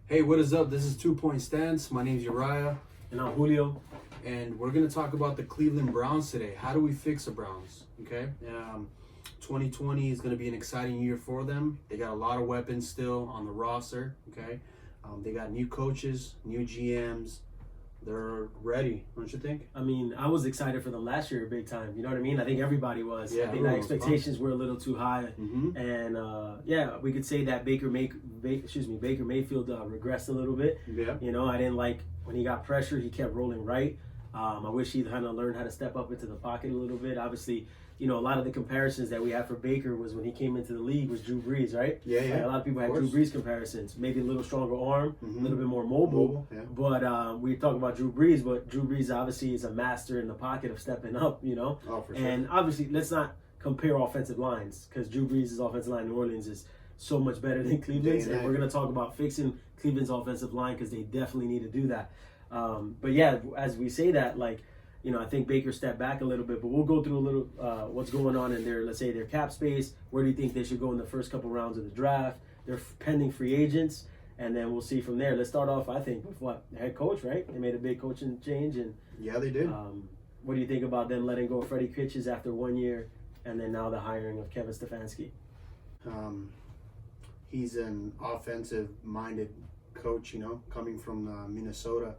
Hey, what is up? This is 2 Point Stance. My name is Uriah, And I'm Julio. and we're going to talk about the Cleveland Browns today. How do we fix the Browns? Okay. 2020 is going to be an exciting year for them. They got a lot of weapons still on the roster. Okay. They got new coaches, new GMs. They're ready, don't you think? I mean, I was excited for them last year big time. You know what I mean? I think everybody was. Yeah, I think the everyone was expectations were a little too high. Mm-hmm. And we could say that Baker Mayfield regressed a little bit. Yeah. You know, I didn't like when he got pressure, he kept rolling right. I wish he kind of learned how to step up into the pocket a little bit. Obviously, you know, a lot of the comparisons that we had for Baker was when he came into the league was Drew Brees, right? Yeah, yeah. Like, a lot of people had Drew Brees comparisons. Maybe a little stronger arm, Mm-hmm. a little bit more mobile. Yeah. But we talk about Drew Brees, but Drew Brees obviously is a master in the pocket of stepping up, you know? Oh, for sure. And obviously, let's not compare offensive lines because Drew Brees' offensive line in New Orleans is so much better than Cleveland's. Day and And we're going to talk about fixing Cleveland's offensive line because they definitely need to do that. But yeah, as we say that, like, you know, I think Baker stepped back a little bit, but we'll go through a little what's going on in their, let's say, their cap space. Where do you think they should go in the first couple rounds of the draft? They're pending free agents, and then we'll see from there. Let's start off, I think, with what? The head coach, right? They made a big coaching change. And Yeah, they did. what do you think about them letting go of Freddie Kitchens after 1 year, and then now the hiring of Kevin Stefanski? He's an offensive-minded coach, you know, coming from Minnesota.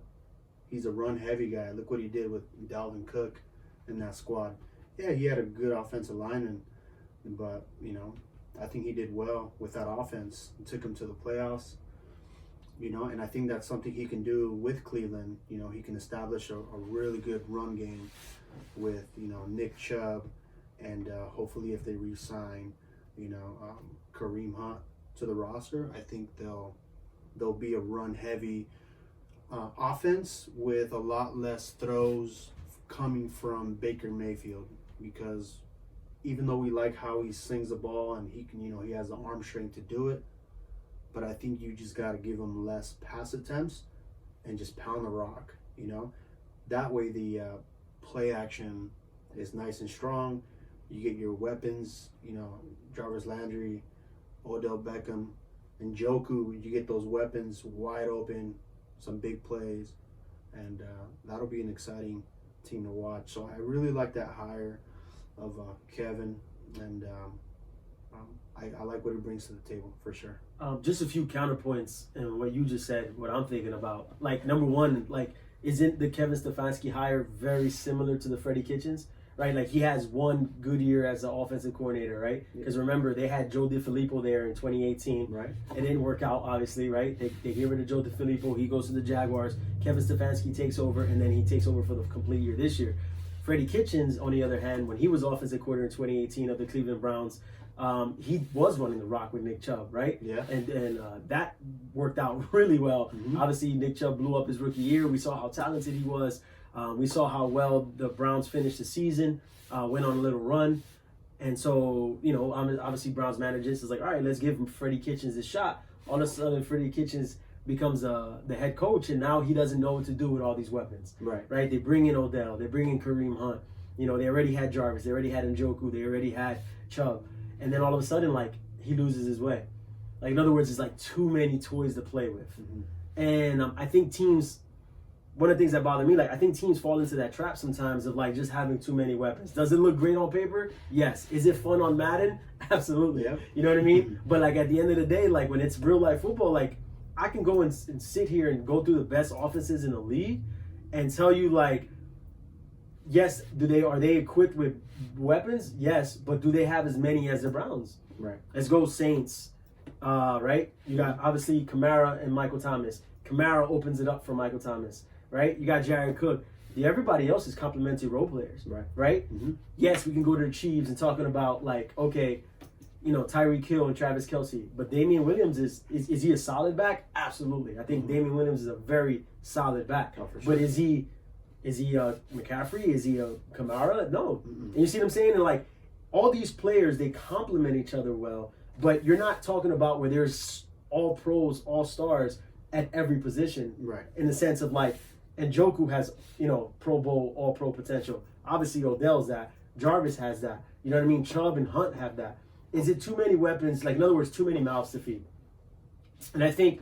He's a run-heavy guy. Look what he did with Dalvin Cook in that squad. Yeah, he had a good offensive lineman, but, you know, I think he did well with that offense. It took him to the playoffs, you know, and I think that's something he can do with Cleveland. You know, he can establish a really good run game with, you know, Nick Chubb, and hopefully if they re-sign, you know, Kareem Hunt to the roster, I think they'll be a run-heavy offense with a lot less throws coming from Baker Mayfield, because even though we like how he slings the ball and he can, you know, he has the arm strength to do it, but I think you just got to give him less pass attempts and just pound the rock, you know. That way the play action is nice and strong. You get your weapons, you know, Jarvis Landry, Odell Beckham, and Njoku. You get those weapons wide open, some big plays, and that'll be an exciting team to watch. So I really like that hire of Kevin, and I like what he brings to the table for sure. Just a few counterpoints in what you just said, what I'm thinking about. Like, number one, like, isn't the Kevin Stefanski hire very similar to the Freddie Kitchens? Right, like he has one good year as an offensive coordinator, right? Because remember, they had Joe DeFilippo there in 2018. Right. It didn't work out, obviously, right? They get rid of Joe DeFilippo. He goes to the Jaguars. Kevin Stefanski takes over, and then he takes over for the complete year this year. Freddie Kitchens, on the other hand, when he was offensive coordinator in 2018 of the Cleveland Browns, he was running the rock with Nick Chubb, right? Yeah. And that worked out really well. Mm-hmm. Obviously, Nick Chubb blew up his rookie year. We saw how talented he was. We saw how well the Browns finished the season, went on a little run. And so, you know, obviously Browns managers is like, all right, let's give Freddie Kitchens a shot. All of a sudden, Freddie Kitchens becomes the head coach, and now he doesn't know what to do with all these weapons. Right? They bring in Odell. They bring in Kareem Hunt. You know, they already had Jarvis. They already had Njoku. They already had Chubb. And then all of a sudden, like, he loses his way. Like, in other words, it's like too many toys to play with. Mm-hmm. And I think teams... One of the things that bother me, like, I think teams fall into that trap sometimes of, like, just having too many weapons. Does it look great on paper? Yes. Is it fun on Madden? Absolutely. Yep. You know what I mean? But, like, at the end of the day, like, when it's real life football, like, I can go and sit here and go through the best offenses in the league and tell you, like, yes, are they equipped with weapons? Yes. But do they have as many as the Browns? Right. Let's go Saints. Right? You got, obviously, Kamara and Michael Thomas. Kamara opens it up for Michael Thomas. Right? You got Jared Cook. Everybody else is complimentary role players. Right? Mm-hmm. Yes, we can go to the Chiefs and talking about, like, okay, you know, Tyreek Hill and Travis Kelce. But Damian Williams, is he a solid back? Absolutely. I think Damian Williams is a very solid back. Oh, for sure. But is he a McCaffrey? Is he a Kamara? No. Mm-hmm. And you see what I'm saying? And, like, all these players, they complement each other well. But you're not talking about where there's all pros, all stars at every position. Right. In the sense of, like, and Njoku has, you know, Pro Bowl, all pro potential. Obviously, Odell's that. Jarvis has that. You know what I mean? Chubb and Hunt have that. Is it too many weapons? Like, in other words, too many mouths to feed? And I think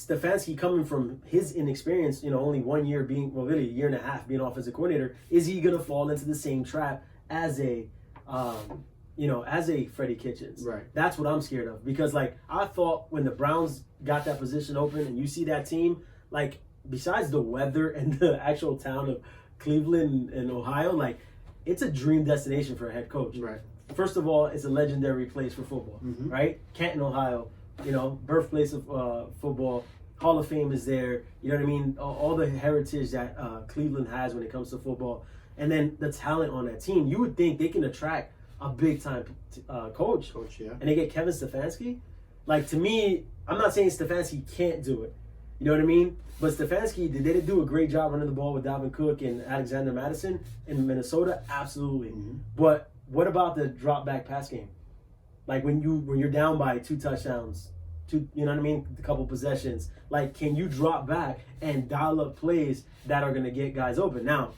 Stefanski coming from his inexperience, only 1 year being, well, really a year and a half being offensive coordinator, is he going to fall into the same trap as a, as a Freddie Kitchens? Right. That's what I'm scared of, because like I thought when the Browns got that position open and you see that team, like besides the weather and the actual town of Cleveland and Ohio, like it's a dream destination for a head coach. Right. First of all, it's a legendary place for football, right? Canton, Ohio, birthplace of football. Hall of Fame is there. You know what I mean? All the heritage that Cleveland has when it comes to football. And then the talent on that team. You would think they can attract a big-time coach. Yeah. And they get Kevin Stefanski. Like, to me, I'm not saying Stefanski can't do it. You know what I mean? But Stefanski, did they do a great job running the ball with Dalvin Cook and Alexander Madison in Minnesota? Absolutely. But what about the drop back pass game? Like when you're down by 2 touchdowns, you know what I mean? A couple possessions. Like, can you drop back and dial up plays that are going to get guys open? Now,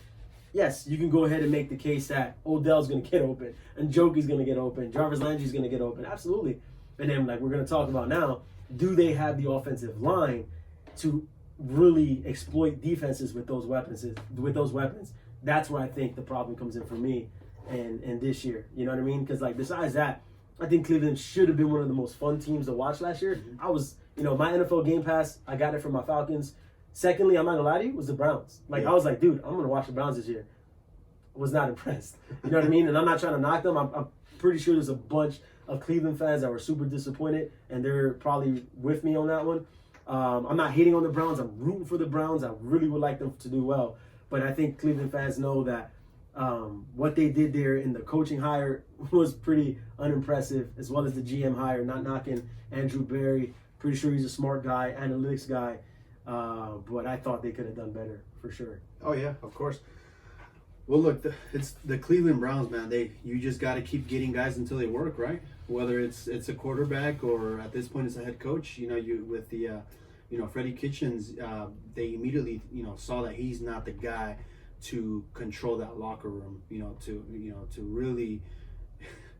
yes, you can go ahead and make the case that Odell's going to get open and Njoku's going to get open, Jarvis Landry's going to get open. Absolutely. And then, like we're going to talk about now, do they have the offensive line to really exploit defenses with those weapons? That's where I think the problem comes in for me. And this year, you know what I mean? Because like besides that, I think Cleveland should have been one of the most fun teams to watch last year. I was, my NFL Game Pass, I got it from my Falcons. Secondly, I'm not gonna lie to you, was the Browns. Like I was like, dude, I'm gonna watch the Browns this year. Was not impressed. You know what I mean? And I'm not trying to knock them. I'm pretty sure there's a bunch of Cleveland fans that were super disappointed, and they're probably with me on that one. I'm not hating on the Browns. I'm rooting for the Browns. I really would like them to do well, but I think Cleveland fans know that. What they did there in the coaching hire was pretty unimpressive, as well as the GM hire. Not knocking Andrew Berry. Pretty sure he's a smart guy, analytics guy. But I thought they could have done better for sure. Oh yeah, of course. Well, look, it's the Cleveland Browns, man. You just got to keep getting guys until they work, right? Whether it's a quarterback or at this point it's a head coach. With the Freddie Kitchens, they immediately saw that he's not the guy to control that locker room, to really,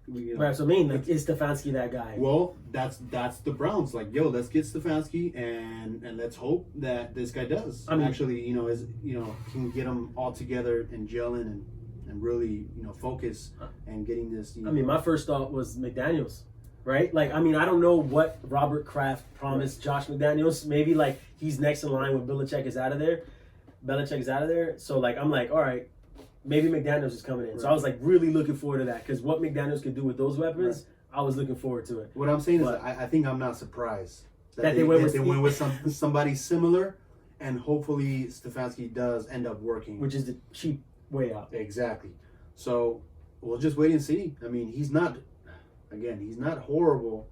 Right, so I mean, like, is Stefanski that guy? Well, that's the Browns. Like, yo, let's get Stefanski and let's hope that this guy does. I mean, actually, can get them all together and gelling and really, focus and getting this. I mean, my first thought was McDaniels, right? Like, I mean, I don't know what Robert Kraft promised Josh McDaniels. Maybe like he's next in line when Belichick is out of there. So like I'm like, all right, maybe McDaniels is coming in. Right. So I was like really looking forward to that, because what McDaniels could do with those weapons, I was looking forward to it. What I'm saying is I think I'm not surprised that they went with somebody similar, and hopefully Stefanski does end up working, which is the cheap way out. Exactly. So we'll just wait and see. I mean, he's not horrible,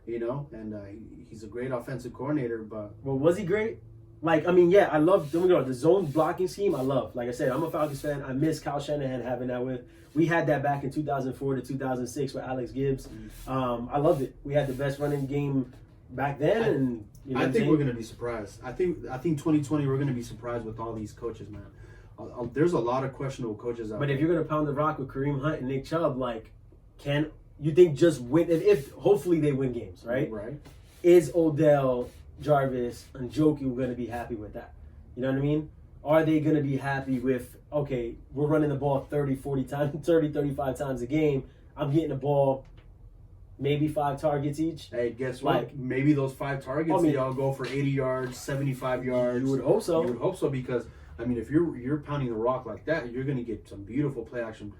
and he's a great offensive coordinator. But was he great? Like, I mean, yeah, I love, don't get me wrong, the zone blocking scheme, I love. Like I said, I'm a Falcons fan. I miss Kyle Shanahan having that with. We had that back in 2004 to 2006 with Alex Gibbs. I loved it. We had the best running game back then. And I think we're going to be surprised. I think 2020 we're going to be surprised with all these coaches, man. There's a lot of questionable coaches out there. But if you're going to pound the rock with Kareem Hunt and Nick Chubb, like, can you think just win? If hopefully they win games, right? Right. Is Odell, Jarvis, and Njoku going to be happy with that? You know what I mean? Are they going to be happy with, okay, we're running the ball 35 times a game. I'm getting the ball maybe 5 targets each. Hey, guess what? Maybe those 5 targets, they all go for 80 yards, 75 yards. You would hope so. You would hope so, because, I mean, if you're pounding the rock like that, you're going to get some beautiful play action,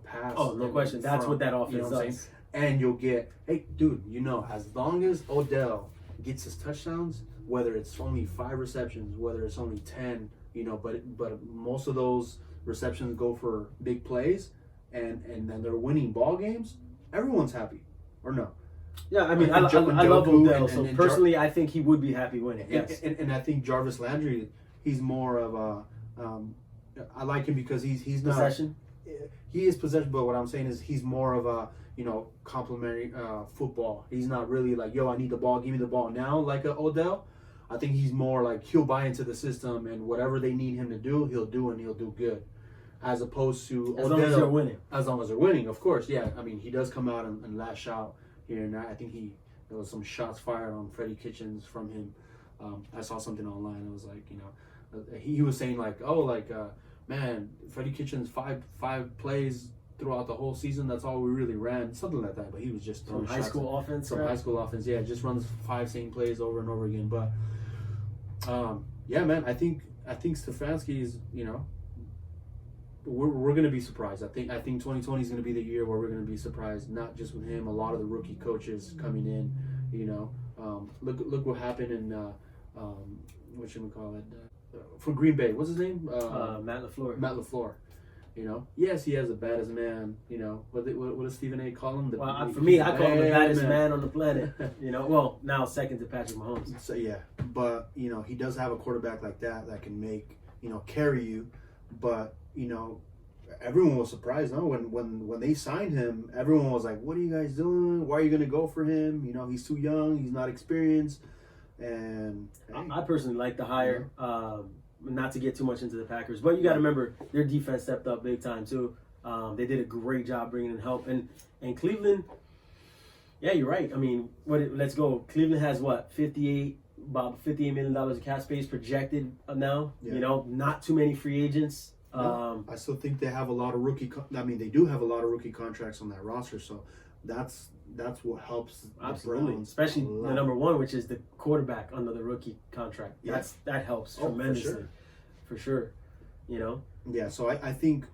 pass. Oh, no question. That's what that offense does. And you'll get, hey, dude, as long as Odell gets his touchdowns, whether it's only 5 receptions, whether it's only 10, but most of those receptions go for big plays, and then they're winning ball games, everyone's happy, or no? Yeah, I mean, I love Odell, so personally, I think he would be happy winning. Yes, and I think Jarvis Landry, he's more of a, I like him because he's not possession. He is possession, but what I'm saying is he's more of a complementary football. He's not really like, yo, I need the ball, give me the ball now, like a Odell. I think he's more like he'll buy into the system, and whatever they need him to do, he'll do, and he'll do good. As opposed to Odell, long as they're winning. As long as they're winning, of course, yeah. I mean, he does come out and lash out here and there. I think there was some shots fired on Freddie Kitchens from him I saw something online. It was like, he was saying like, oh, like, man, Freddie Kitchens five plays throughout the whole season. That's all we really ran, something like that. But he was just throwing high shots school offense. from right? high school offense. Yeah, just runs 5 same plays over and over again. But yeah, man, I think Stefanski is, we're gonna be surprised. I think 2020 is gonna be the year where we're gonna be surprised. Not just with him, a lot of the rookie coaches coming in. Look what happened in what should we call it for Green Bay? What's his name? Matt LaFleur. Matt LaFleur. Yes, he has the baddest man. What does Stephen A. call him? For me, I call him the baddest man on the planet. Well, now second to Patrick Mahomes. So yeah, but he does have a quarterback like that can make carry you, but everyone was surprised. No, when they signed him, everyone was like, "What are you guys doing? Why are you going to go for him? He's too young. He's not experienced." And hey, I personally like the hire. Not to get too much into the Packers, but you got to remember their defense stepped up big time too. They did a great job bringing in help, and Cleveland. Yeah, you're right. I mean, let's go. Cleveland has about $58 million of cap space projected now. Yeah. Not too many free agents. I still think they have a lot of rookie. They do have a lot of rookie contracts on that roster, so that's what helps. Absolutely, the Browns especially a lot. the number one, which is the quarterback under the rookie contract. Yeah. That helps Oh, tremendously, for sure. Yeah, so I think,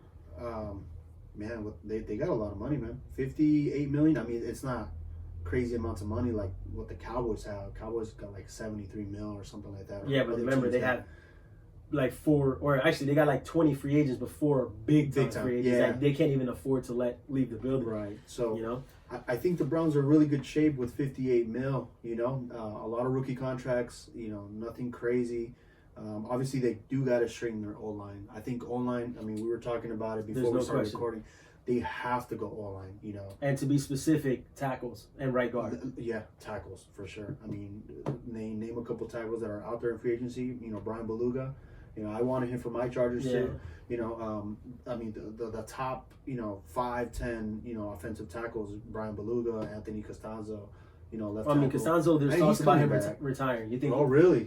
man, they got a lot of money, man. $58 million. I mean, it's not crazy amounts of money like what the Cowboys have. Cowboys got like 73 mil or something like that. Yeah, but remember they had like 4, or actually they got like 20 free agents before big time free agents. Yeah. Like, they can't even afford to leave the building. Right. So I I think the Browns are in really good shape with 58 mil. A lot of rookie contracts. Nothing crazy. Obviously, they do got to straighten their O-line. I think O-line. I mean, we were talking about it before we started recording. They have to go O-line. And to be specific, tackles and right guard. Yeah, tackles for sure. I mean, name a couple tackles that are out there in free agency. Brian Beluga. I wanted him for my Chargers too. I mean, the top, 5-10, offensive tackles, Brian Beluga, Anthony Costanzo, left tackle. Costanzo, there's talks about him retiring. You think? Oh, really?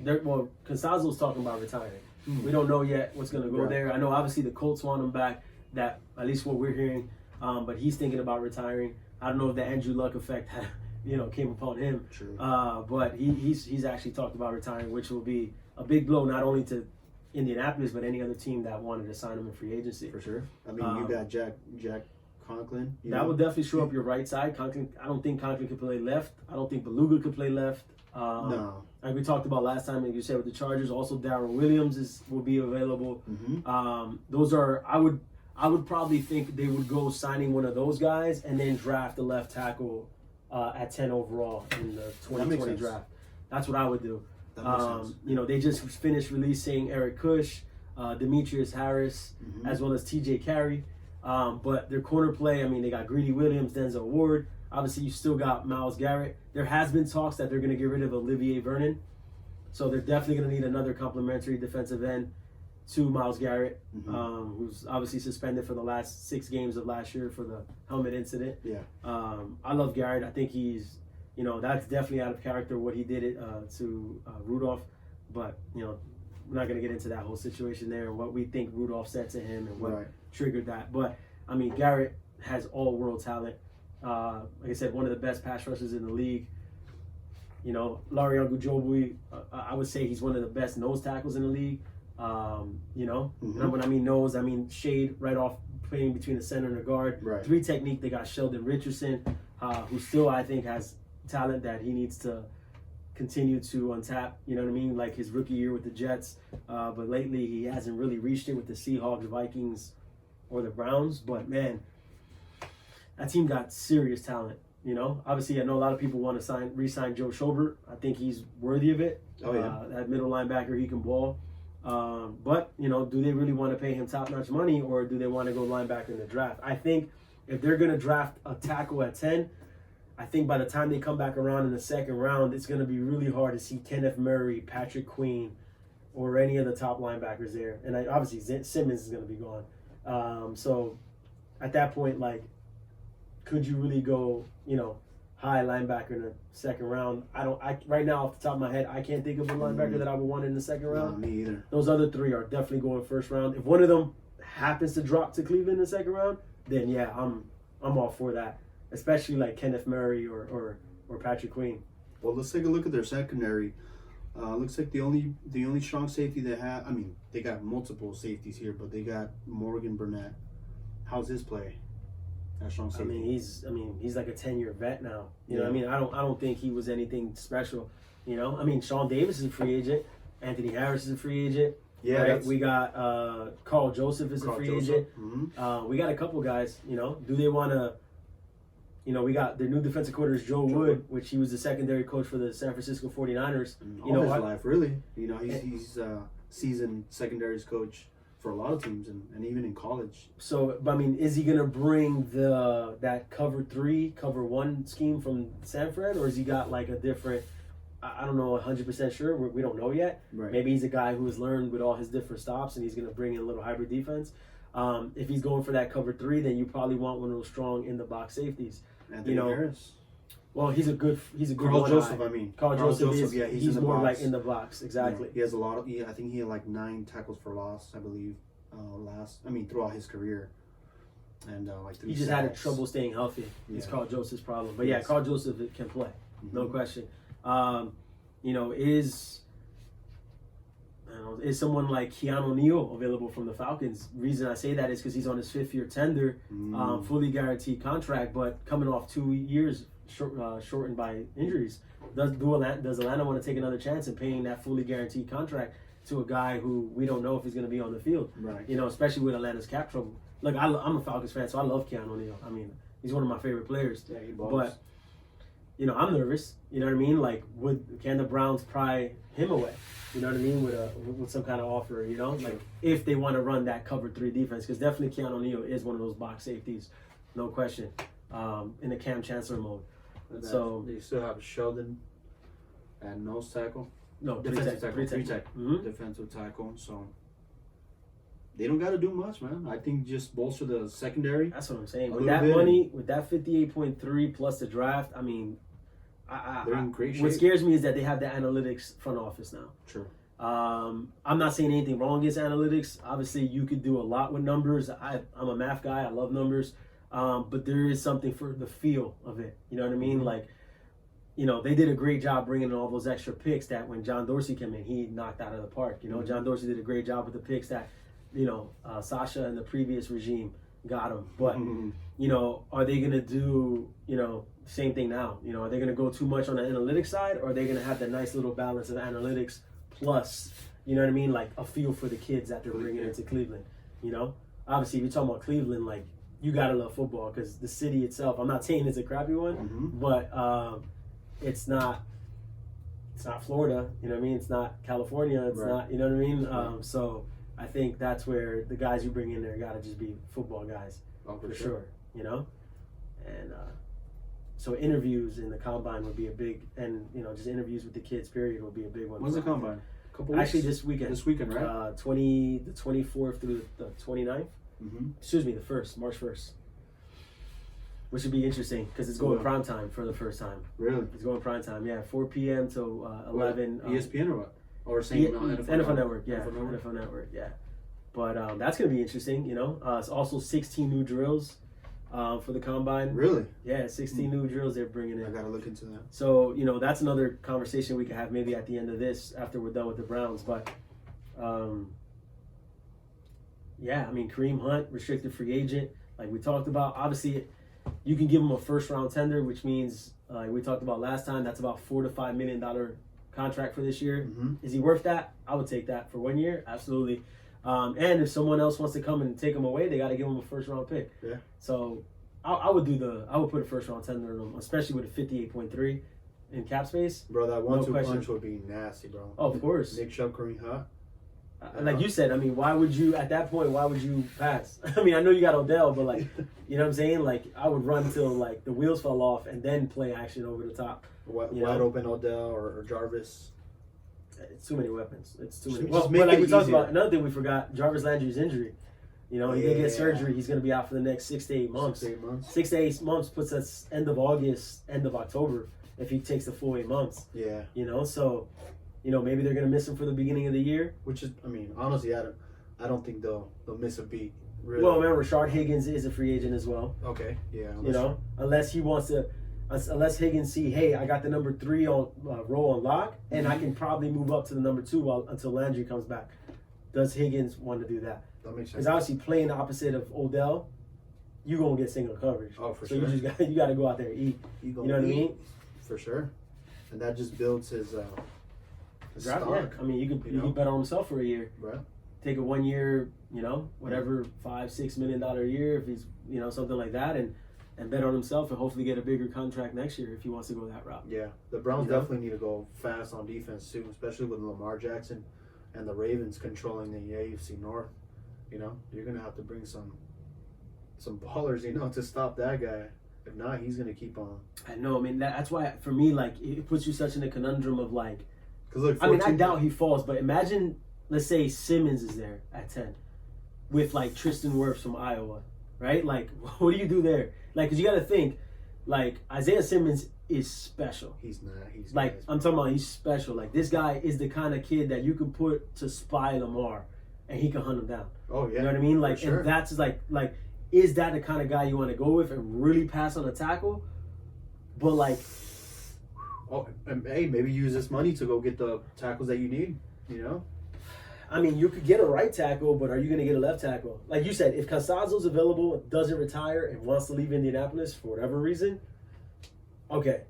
Costanzo's talking about retiring. We don't know yet what's going to go Right. there. I know obviously the Colts want him back, that at least what we're hearing, but he's thinking about retiring. I don't know if the Andrew Luck effect came upon him. True. But he's actually talked about retiring, which will be a big blow not only to Indianapolis, but any other team that wanted to sign him in free agency. For sure. I mean, you got Jack Conklin. That would definitely show up your right side. Conklin, I don't think Conklin could play left. I don't think Beluga could play left. No. Like we talked about last time, like you said with the Chargers, also Darrell Williams will be available. Mm-hmm. Those are I would probably think they would go signing one of those guys and then draft the left tackle at 10 overall in the 2020 draft. That's what I would do. That makes sense. They just finished releasing Eric Kush, Demetrius Harris, Mhm. as well as TJ Carey. But their corner play, I mean, they got Greedy Williams, Denzel Ward. Obviously, you still got Myles Garrett. There has been talks that they're going to get rid of Olivier Vernon. So they're definitely going to need another complimentary defensive end to Myles Garrett, Mhm. who's obviously suspended for the last 6 games of last year for the helmet incident. Yeah. I love Garrett. I think he's, that's definitely out of character what he did to Rudolph. But, we're not going to get into that whole situation there and what we think Rudolph said to him and what Right. triggered that. But, I mean, Garrett has all-world talent. Like I said, one of the best pass rushers in the league. Larry Ogunjobi, I would say he's one of the best nose tackles in the league. Mhm. And when I mean nose, I mean shade right off playing between the center and the guard. Right. 3 technique, they got Sheldon Richardson, who still, I think, has talent that he needs to continue to untap. You know what I mean? Like his rookie year with the Jets. But lately, he hasn't really reached it with the Seahawks, Vikings, or the Browns. But, man, that team got serious talent. Obviously, I know a lot of people want to re-sign Joe Schobert. I think he's worthy of it. Oh, yeah. That middle linebacker, he can ball. But, do they really want to pay him top-notch money, or do they want to go linebacker in the draft? I think if they're going to draft a tackle at 10, I think by the time they come back around in the second round, it's going to be really hard to see Kenneth Murray, Patrick Queen, or any of the top linebackers there. And obviously, Simmons is going to be gone. So at that point, could you really go, high linebacker in the second round. I right now off the top of my head, I can't think of a linebacker that I would want in the second No, round. me either. Those other three are definitely going first round. If one of them happens to drop to Cleveland in the second round, then yeah, I'm all for that. Especially like Kenneth Murray or Patrick Queen. Well, let's take a look at their secondary. Looks like the only strong safety they have. I mean, they got multiple safeties here, but they got Morgan Burnett. How's his play? That strong I safety. mean, he's like a 10-year vet now. You know Yeah. what I mean? I don't think he was anything special. You know, I mean, Sean Davis is a free agent. Anthony Harris is a free agent. yeah, Right? We got Carl Joseph is a free agent. Mm-hmm. We got a couple guys. You know, do they want to? You know, we got their new defensive coordinator, Joe Wood, which he was the secondary coach for the San Francisco 49ers. All You know his what? life, really. You know, he's seasoned secondaries coach for a lot of teams, and even in college. So, but I mean, is he gonna bring that cover 3, cover 1 scheme from San Fran, or has he got like a different? I don't know, 100% sure. We don't know yet. Right. Maybe he's a guy who has learned with all his different stops, and he's gonna bring in a little hybrid defense. If he's going for that cover 3, then you probably want one of those strong in the box safeties. Anthony You know, Harris. Well, he's a good Carl one Joseph, eye. I mean. Carl Joseph is yeah, he's in the more box. like in the box, exactly. Yeah, he has a lot of. I think he had like 9 tackles for loss, I believe, throughout his career, and like 3 He just had sacks. trouble staying healthy. It's Yeah. Carl Joseph's problem. But yeah, Yes. Carl Joseph can play, no Mhm. question. You know, is someone like Keanu Neal available from the Falcons? Reason I say that is because he's on his 5th-year tender, fully guaranteed contract, but coming off 2 years shortened by injuries. Does Atlanta want to take another chance in paying that fully guaranteed contract to a guy who we don't know if he's going to be on the field? Right. You know, especially with Atlanta's cap trouble. Look, I'm a Falcons fan, so I love Keanu Neal. I mean, he's one of my favorite players. Yeah, he balls. But you know, I'm nervous. You know what I mean? Like, can the Browns pry him away? You know what I mean? With some kind of offer. You know, like if they want to run that cover 3 defense, because definitely Keanu Neal is one of those box safeties, no question. In the Cam Chancellor mode. And So- they still have Sheldon at nose tackle, No, defensive tackle, Mhm. defensive tackle. So they don't got to do much, man. I think just bolster the secondary. That's what I'm saying. A With little that bit. money, with that 58.3 plus the draft, I mean, They're in great what shape. scares me is that they have the analytics front office now. True. I'm not saying anything wrong against analytics. Obviously, you could do a lot with numbers. I'm a math guy. I love numbers. But there is something for the feel of it. You know what I mean? Mhm. Like, you know, they did a great job bringing in all those extra picks that when John Dorsey came in, he knocked out of the park. You know, Mhm. John Dorsey did a great job with the picks that, you know, Sasha and the previous regime got him. But, Mhm. you know, are they going to do, you know, same thing now? You know, are they going to go too much on the analytics side, or are they going to have that nice little balance of analytics plus, you know what I mean, like a feel for the kids that they're bringing into Cleveland? You know, obviously, if you're talking about Cleveland, like, you got to love football because the city itself, I'm not saying it's a crappy one, Mhm. but it's not Florida, you know what I mean? It's not California, it's Right. not, you know what I mean? Right. So I think that's where the guys you bring in there got to just be football guys. Oh, For sure, you know, and so interviews in the combine would be a big, and you know, just interviews with the kids. Period would be a big one. When's the combine? A couple weeks? Actually, this weekend. This weekend, right? The 24th through the 29th. Mhm. Excuse me, the 1st, March 1st. Which would be interesting because it's going Yeah. prime time for the first time. Really? It's going prime time, yeah, 4 p.m. to 11. ESPN or what? Or same NFL Network, yeah, NFL Network? NFL Network, yeah. But that's gonna be interesting, you know. It's also 16 new drills for the combine. Really? Yeah, 16 new drills they're bringing I in. gotta look into that. So you know that's another conversation we could have maybe at the end of this after we're done with the Browns. But yeah, I mean Kareem Hunt, restricted free agent, like we talked about. Obviously, you can give him a first round tender, which means like we talked about last time, that's about $4 to $5 million contract for this year. Mhm. Is he worth that? I would take that for 1 year, absolutely. And if someone else wants to come and take him away, they got to give him a first round pick. Yeah. So I would put a first round tender on him, especially with a 58.3 in cap space. Bro, that 1-2 question. punch would be nasty, bro. Oh, of course. Nick Chubb, Kareem Hunt. Like you said, I mean, why would you at that point? Why would you pass? I mean, I know you got Odell, but like, you know what I'm saying? Like, I would run till like the wheels fell off and then play action over the top. Wide You know? open Odell or Jarvis. It's too many weapons. It's too many. Just Well, make but like it we talked easier. about, another thing we forgot: Jarvis Landry's injury. You know, he did Yeah. get surgery. He's going to be out for the next 6 to 8 months. 6 to 8 months. 6 to 8 months puts us end of August, end of October, if he takes the full 8 months. Yeah. You know, so, you know, maybe they're going to miss him for the beginning of the year. Which is, I mean, honestly, I don't think they'll miss a beat. Really. Well, remember, Rashard Higgins is a free agent as well. Okay. Yeah. You know, unless Higgins see, hey, I got the number 3 on role on lock, and I can probably move up to the number 2 until Landry comes back. Does Higgins want to do that? That makes sense. Because obviously playing the opposite of Odell, you gonna get single coverage. Oh, for so sure. you got to go out there and eat. You know what I mean? For sure. And that just builds his Draft, stock. yeah. I mean, you could bet on himself for a year. Right. Take a 1 year, you know, whatever, $5-6 million a year if he's, you know, something like that, and bet on himself and hopefully get a bigger contract next year if he wants to go that route. Yeah, the Browns You know? definitely need to go fast on defense too, especially with Lamar Jackson and the Ravens controlling the AFC North. You know, you're gonna have to bring some ballers, you know, to stop that guy. If not, he's gonna keep on. I know. I mean, that's why for me, like, it puts you such in a conundrum of like. Because look, I mean, I doubt he falls, but imagine, let's say Simmons is there at 10, with like Tristan Wirfs from Iowa, right? Like, what do you do there? Like, because you got to think, like, Isaiah Simmons is special. He's not. He's Like, nice, I'm bro. talking about he's special. Like, this guy is the kind of kid that you could put to spy Lamar, and he can hunt him down. Oh yeah. You know what I mean? Like, sure. and that's like, is that the kind of guy you want to go with and really pass on a tackle? But like, Oh, and hey, maybe use this money to go get the tackles that you need. You know. I mean, you could get a right tackle, but are you going to get a left tackle? Like you said, if Casazzo's available, doesn't retire, and wants to leave Indianapolis for whatever reason, okay,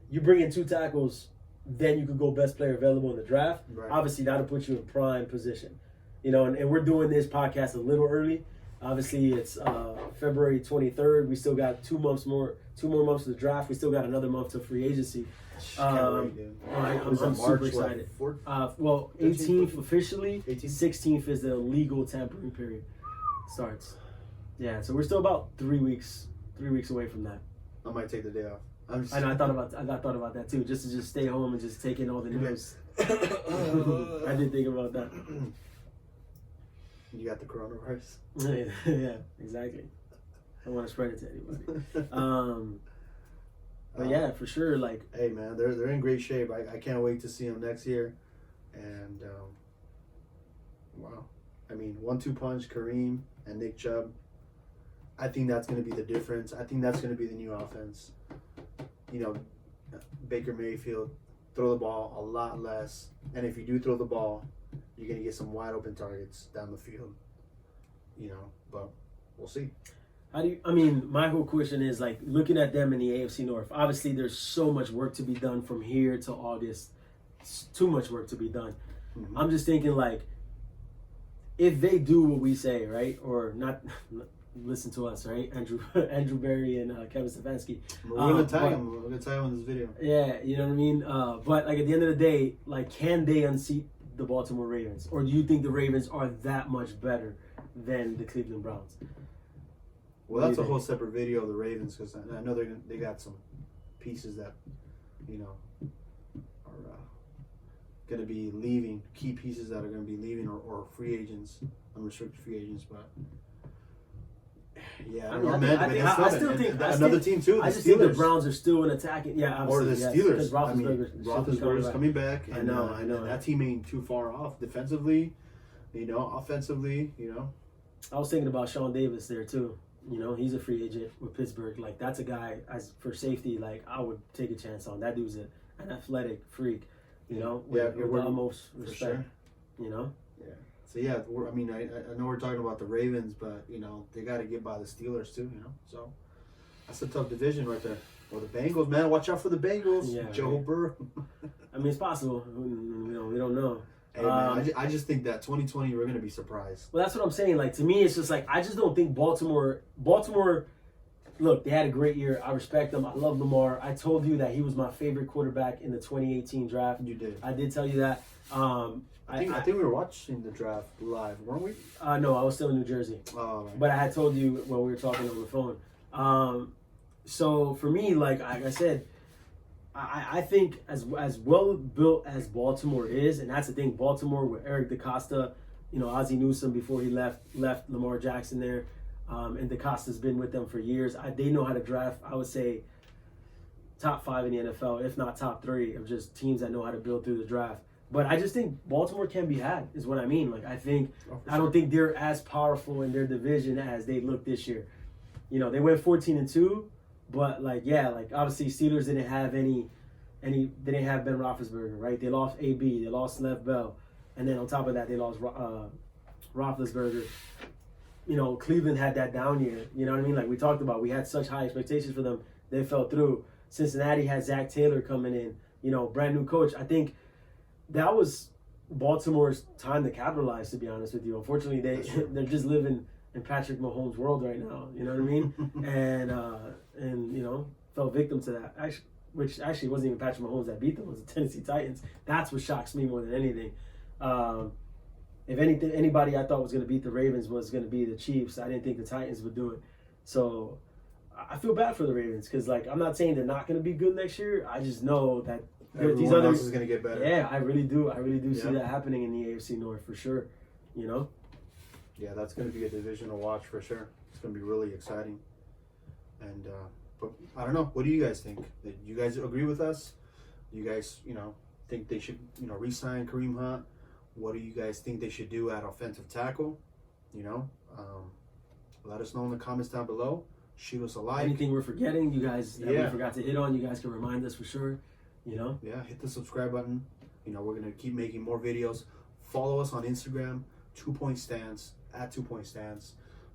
you bring in 2 tackles, then you could go best player available in the draft. Right. Obviously, that'll put you in prime position. You know, and we're doing this podcast a little early. Obviously, it's February 23rd. We still got 2 months more months to the draft. We still got another month to free agency. Can't wait, dude. I'm Was it super March, what, excited. 4th? Well, 18th officially, 18th? 16th is the legal tampering period starts. Yeah, so we're still about 3 weeks away from that. I might take the day off. I'm just, I know I thought about that too, just to stay home and just take in all the news. I did think about that. You got the coronavirus. Yeah, exactly. I don't want to spread it to anybody. But yeah, for sure. Like, Hey man, they're in great shape. I can't wait to see them next year. And wow, I mean, 1-2 punch, Kareem and Nick Chubb. I think that's going to be the difference. I think that's going to be the new offense. You know, Baker Mayfield, throw the ball a lot less, and if you do throw the ball, you're going to get some wide open targets down the field. You know, but we'll see. my whole question is, like, looking at them in the AFC North, obviously there's so much work to be done from here to August. It's too much work to be done. Mm-hmm. I'm just thinking, like, if they do what we say, right, or not, listen to us, right, Andrew Berry and Kevin Stefanski. We're going to tag but- him. We're going to tag him in this video. Yeah, you know what I mean? But, like, at the end of the day, like, can they unseat the Baltimore Ravens? Or do you think the Ravens are that much better than the Cleveland Browns? Well, What that's do a you whole think? separate video, the Ravens, because I know they got some pieces that, you know, are going to be leaving, key pieces that are going to be leaving, or free agents, unrestricted free agents. But yeah, I mean, I still think another team too. I The just think the Steelers. Browns are still an attacking. Yeah, Or the obviously, yes, because Steelers. I mean, Roethlisberger's Roethlisberger's coming back. I And, know. and that team ain't too far off defensively, you know, offensively, you know. I was thinking about Sean Davis there too. You know, he's a free agent with Pittsburgh. Like, that's a guy, as for safety, like, I would take a chance on. That dude's an athletic freak. You know, with the utmost For respect. sure. You know. So yeah, I know we're talking about the Ravens, but you know they got to get by the Steelers too. You know, so that's a tough division right there. Or the Bengals, man, watch out for the Bengals. Yeah, Joe right. Burrow. I mean, it's possible. We don't know. Hey man, I just think that 2020 we're gonna be surprised. Well, that's what I'm saying. Like, to me, it's just like, I just don't think Baltimore. Look, they had a great year. I respect them. I love Lamar. I told you that he was my favorite quarterback in the 2018 draft. You did. I did tell you that. I think we were watching the draft live, weren't we? No, I was still in New Jersey, Oh, right. but I had told you when we were talking on the phone. So for me, like I said, I think as well built as Baltimore is, and that's the thing, Baltimore with Eric DaCosta, Ozzie Newsome before he left Lamar Jackson there, and DeCosta's been with them for years. They know how to draft. I would say top 5 in the NFL, if not top 3, of just teams that know how to build through the draft. But I just think Baltimore can be had, is what I mean. Like, I don't think they're as powerful in their division as they look this year. They went 14-2, but obviously Steelers didn't have they didn't have Ben Roethlisberger, right? They lost AB, they lost Lev Bell, and then on top of that, they lost Roethlisberger. Cleveland had that down year. You know what I mean? Like we talked about, we had such high expectations for them. They fell through. Cincinnati had Zach Taylor coming in, brand new coach. I think that was Baltimore's time to capitalize, to be honest with you. Unfortunately, they're just living in Patrick Mahomes' world right now. You know what I mean? and fell victim to that. Which actually wasn't even Patrick Mahomes that beat them. It was the Tennessee Titans. That's what shocks me more than anything. If anything, anybody I thought was going to beat the Ravens was going to be the Chiefs. I didn't think the Titans would do it. So I feel bad for the Ravens because, I'm not saying they're not going to be good next year. I just know that these other else is going to get better. Yeah, I really do. I really do see that happening in the AFC North for sure. Yeah, that's going to be a division to watch for sure. It's going to be really exciting. And but I don't know. What do you guys think? Do you guys agree with us? Do you guys, think they should, re-sign Kareem Hunt? What do you guys think they should do at offensive tackle? Let us know in the comments down below. Shoot us a like. Anything we're forgetting, you guys that we forgot to hit on, you guys can remind us for sure. Yeah, hit the subscribe button. We're gonna keep making more videos. Follow us on Instagram, 2 Point Stance, at 2 Point Stance.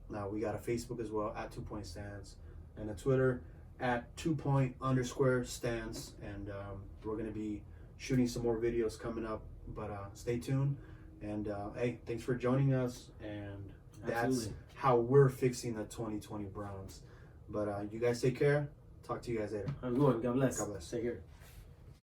Now we got a Facebook as well, at 2 Point Stance, and a Twitter at 2point_stance. And we're gonna be shooting some more videos coming up. But stay tuned. And hey, thanks for joining us. And that's how we're fixing the 2020 Browns. But you guys take care. Talk to you guys later. Have a good one. God bless. God bless. Take care.